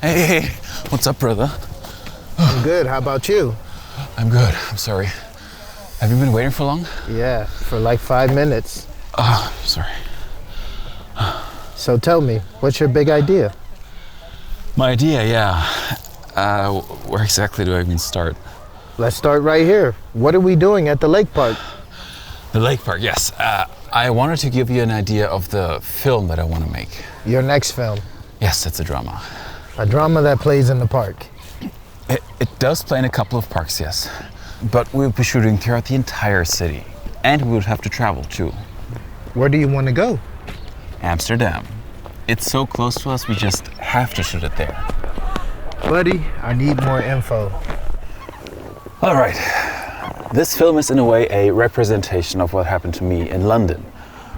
Hey, what's up, brother? I'm good. How about you? I'm good. I'm sorry. Have you been waiting for long? Yeah, for like 5 minutes. Sorry. So tell me, what's your big idea? My idea, yeah. Where exactly do I even start? Let's start right here. What are we doing at the lake park? The lake park, yes. I wanted to give you an idea of the film that I want to make. Your next film. Yes, it's a drama. A drama that plays in the park. It does play in a couple of parks, yes. But we'll be shooting throughout the entire city. And we would have to travel too. Where do you want to go? Amsterdam. It's so close to us, we just have to shoot it there. Buddy, I need more info. All right. This film is in a way a representation of what happened to me in London.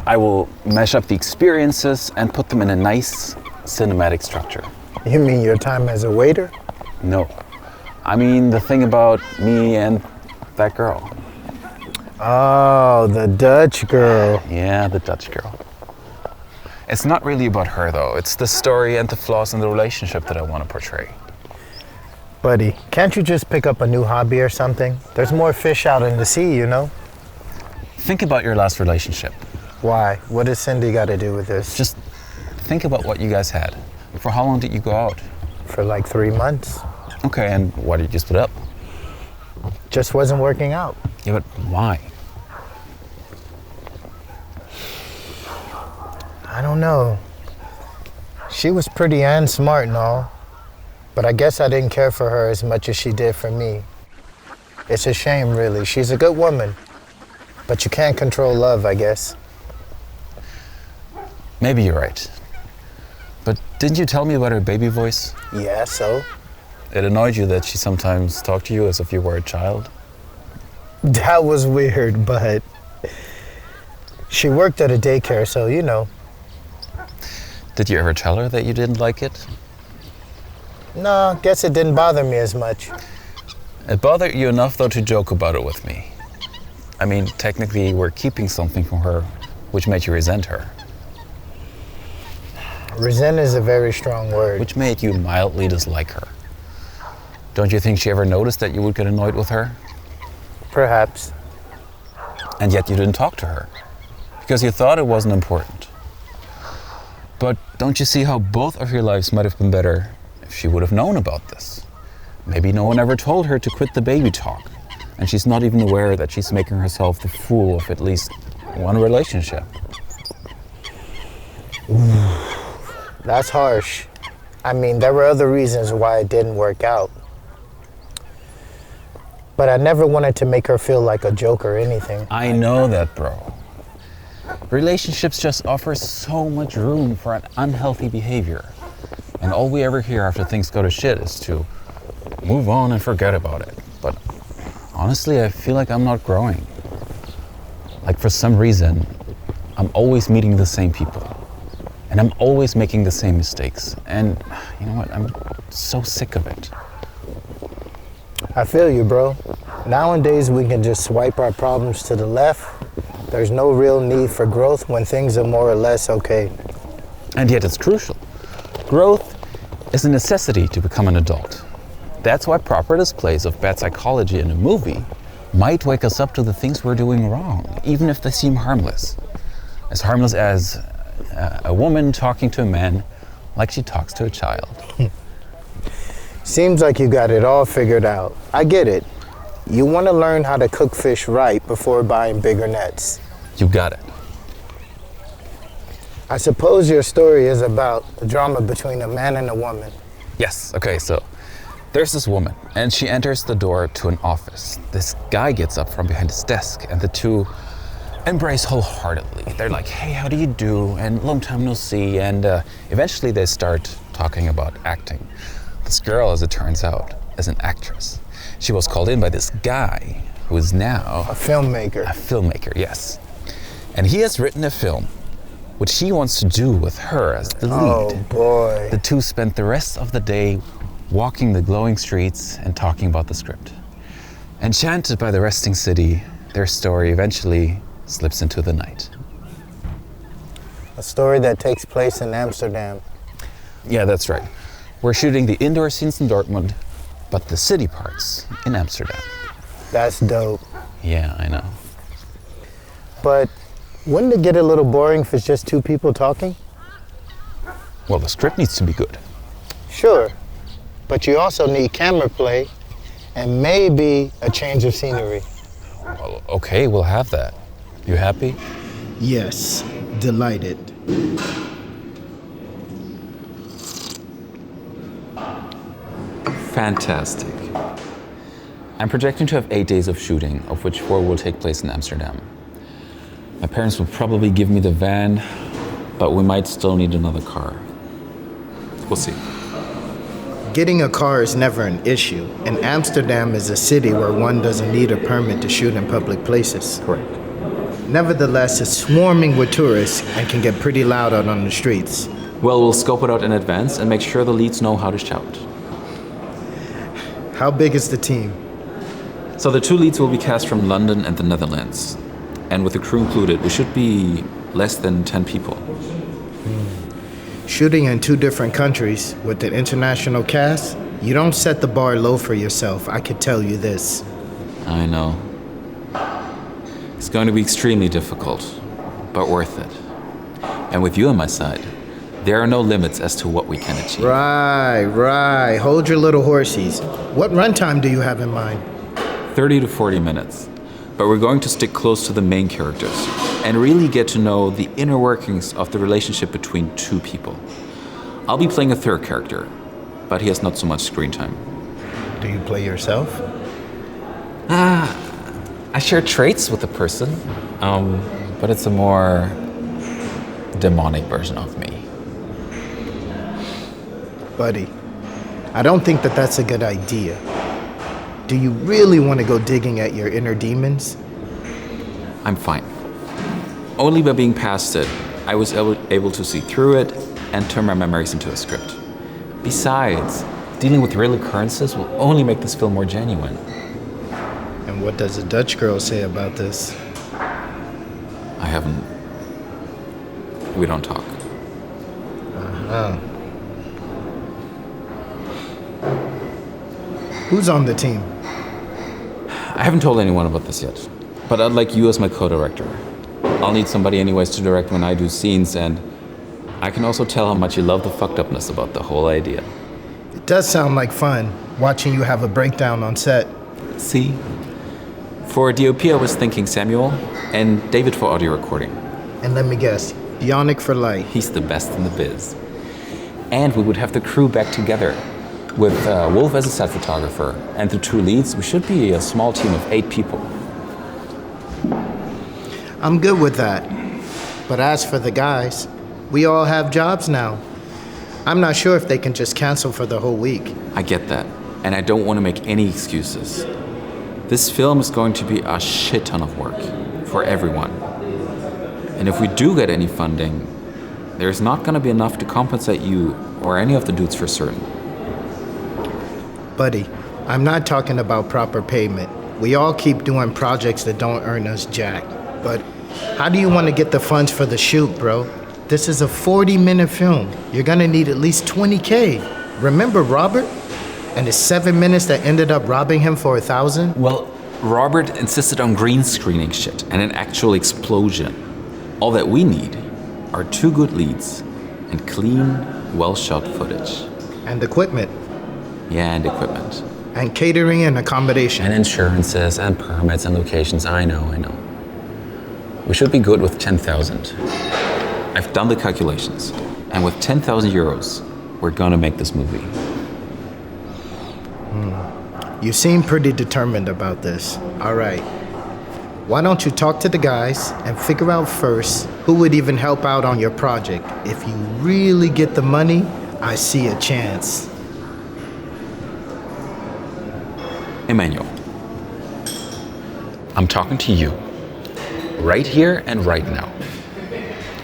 I will mash up the experiences and put them in a nice cinematic structure. You mean your time as a waiter? No. I mean the thing about me and that girl. Oh, the Dutch girl. Yeah, the Dutch girl. It's not really about her though. It's the story and the flaws in the relationship that I want to portray. Buddy, can't you just pick up a new hobby or something? There's more fish out in the sea, you know? Think about your last relationship. Why? What does Cindy got to do with this? Just think about what you guys had. For how long did you go out? For like 3 months. Okay, and why did you split up? Just wasn't working out. Yeah, but why? I don't know. She was pretty and smart and all, but I guess I didn't care for her as much as she did for me. It's a shame, really. She's a good woman, but you can't control love, I guess. Maybe you're right. But didn't you tell me about her baby voice? Yeah, so? It annoyed you that she sometimes talked to you as if you were a child? That was weird, but she worked at a daycare, so you know. Did you ever tell her that you didn't like it? No, guess it didn't bother me as much. It bothered you enough, though, to joke about it with me. I mean, technically, you were keeping something from her, which made you resent her. Resent is a very strong word. Which made you mildly dislike her. Don't you think she ever noticed that you would get annoyed with her? Perhaps. And yet you didn't talk to her, because you thought it wasn't important. But don't you see how both of your lives might have been better if she would have known about this? Maybe no one ever told her to quit the baby talk, and she's not even aware that she's making herself the fool of at least one relationship. That's harsh. I mean, there were other reasons why it didn't work out. But I never wanted to make her feel like a joke or anything. I know that, bro. Relationships just offer so much room for an unhealthy behavior. And all we ever hear after things go to shit is to move on and forget about it. But honestly, I feel like I'm not growing. Like for some reason, I'm always meeting the same people. And I'm always making the same mistakes. And you know what? I'm so sick of it. I feel you, bro. Nowadays, we can just swipe our problems to the left. There's no real need for growth when things are more or less okay. And yet it's crucial. Growth is a necessity to become an adult. That's why proper displays of bad psychology in a movie might wake us up to the things we're doing wrong, even if they seem harmless. As harmless as a woman talking to a man like she talks to a child. Seems like you got it all figured out. I get it. You want to learn how to cook fish right before buying bigger nets. You got it. I suppose your story is about the drama between a man and a woman. Yes, okay, so there's this woman, and she enters the door to an office. This guy gets up from behind his desk, and the two embrace wholeheartedly. They're like, hey, how do you do? And long time no see. And eventually they start talking about acting. This girl, as it turns out, is an actress. She was called in by this guy who is now A filmmaker. a filmmaker, yes. And he has written a film which he wants to do with her as the lead. Oh boy. The two spent the rest of the day walking the glowing streets and talking about the script. Enchanted by the resting city, their story eventually slips into the night. A story that takes place in Amsterdam. Yeah, that's right. We're shooting the indoor scenes in Dortmund, but the city parts in Amsterdam. That's dope. Yeah, I know. But wouldn't it get a little boring if it's just two people talking? Well, the script needs to be good. Sure, but you also need camera play and maybe a change of scenery. Well, okay, we'll have that. You happy? Yes, delighted. Fantastic. I'm projecting to have 8 days of shooting, of which 4 will take place in Amsterdam. My parents will probably give me the van, but we might still need another car. We'll see. Getting a car is never an issue, and Amsterdam is a city where one doesn't need a permit to shoot in public places. Correct. Nevertheless, it's swarming with tourists and can get pretty loud out on the streets. Well, we'll scope it out in advance and make sure the leads know how to shout. How big is the team? So the 2 leads will be cast from London and the Netherlands. And with the crew included, we should be less than 10 people. Shooting in 2 different countries with an international cast, you don't set the bar low for yourself, I could tell you this. I know. It's going to be extremely difficult, but worth it. And with you on my side, there are no limits as to what we can achieve. Right. Hold your little horsies. What runtime do you have in mind? 30 to 40 minutes. But we're going to stick close to the main characters and really get to know the inner workings of the relationship between 2 people. I'll be playing a 3rd character, but he has not so much screen time. Do you play yourself? I share traits with the person, but it's a more demonic version of me. Buddy, I don't think that that's a good idea. Do you really want to go digging at your inner demons? I'm fine. Only by being past it, I was able to see through it and turn my memories into a script. Besides, dealing with real occurrences will only make this film more genuine. And what does a Dutch girl say about this? I haven't... We don't talk. Who's on the team? I haven't told anyone about this yet, but I'd like you as my co-director. I'll need somebody anyways to direct when I do scenes, and I can also tell how much you love the fucked upness about the whole idea. It does sound like fun, watching you have a breakdown on set. See? For DOP, I was thinking Samuel, and David for audio recording. And let me guess, Yannick for light. He's the best in the biz. And we would have the crew back together. With Wolf as a set photographer and the 2 leads, we should be a small team of 8 people. I'm good with that. But as for the guys, we all have jobs now. I'm not sure if they can just cancel for the whole week. I get that, and I don't want to make any excuses. This film is going to be a shit ton of work for everyone. And if we do get any funding, there's not going to be enough to compensate you or any of the dudes for certain. Buddy, I'm not talking about proper payment. We all keep doing projects that don't earn us jack. But how do you want to get the funds for the shoot, bro? This is a 40-minute film. You're gonna need at least $20K. Remember Robert? And the 7 minutes that ended up robbing him for $1,000? Well, Robert insisted on green screening shit and an actual explosion. All that we need are 2 good leads and clean, well-shot footage. And equipment. Yeah, and equipment. And catering and accommodation. And insurances and permits and locations, I know. We should be good with 10,000. I've done the calculations. And with 10,000 euros, we're gonna make this movie. You seem pretty determined about this. All right. Why don't you talk to the guys and figure out first who would even help out on your project? If you really get the money, I see a chance. Emmanuel, I'm talking to you. Right here and right now.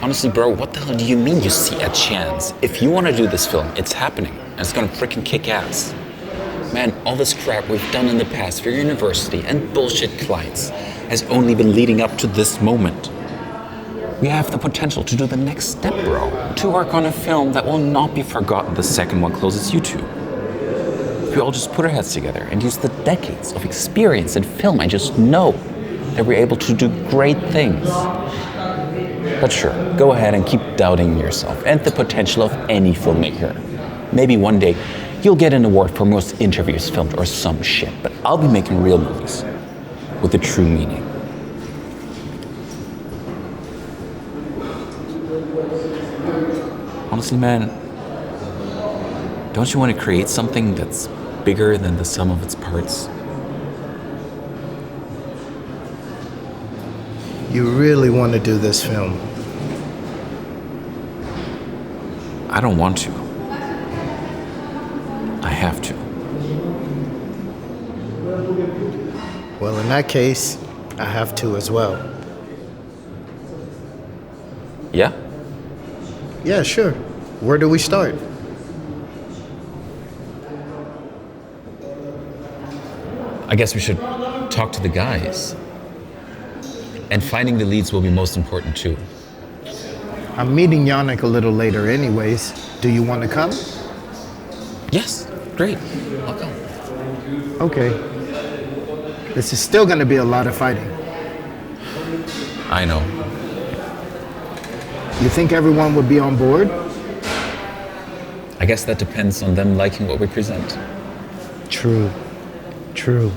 Honestly, bro, what the hell do you mean you see a chance? If you want to do this film, it's happening. And it's gonna freaking kick ass. Man, all this crap we've done in the past for your university and bullshit clients has only been leading up to this moment. We have the potential to do the next step, bro. To work on a film that will not be forgotten the second one closes YouTube. If we all just put our heads together and use the decades of experience in film, I just know that we're able to do great things. But sure, go ahead and keep doubting yourself and the potential of any filmmaker. Maybe one day you'll get an award for most interviews filmed or some shit, but I'll be making real movies with a true meaning. Honestly, man, don't you want to create something that's bigger than the sum of its parts? You really want to do this film? I don't want to. I have to. Well, in that case, I have to as well. Yeah? Yeah, sure. Where do we start? I guess we should talk to the guys. And finding the leads will be most important too. I'm meeting Yannick a little later anyways. Do you want to come? Yes, great. I'll come. Okay. This is still going to be a lot of fighting. I know. You think everyone would be on board? I guess that depends on them liking what we present. True. True.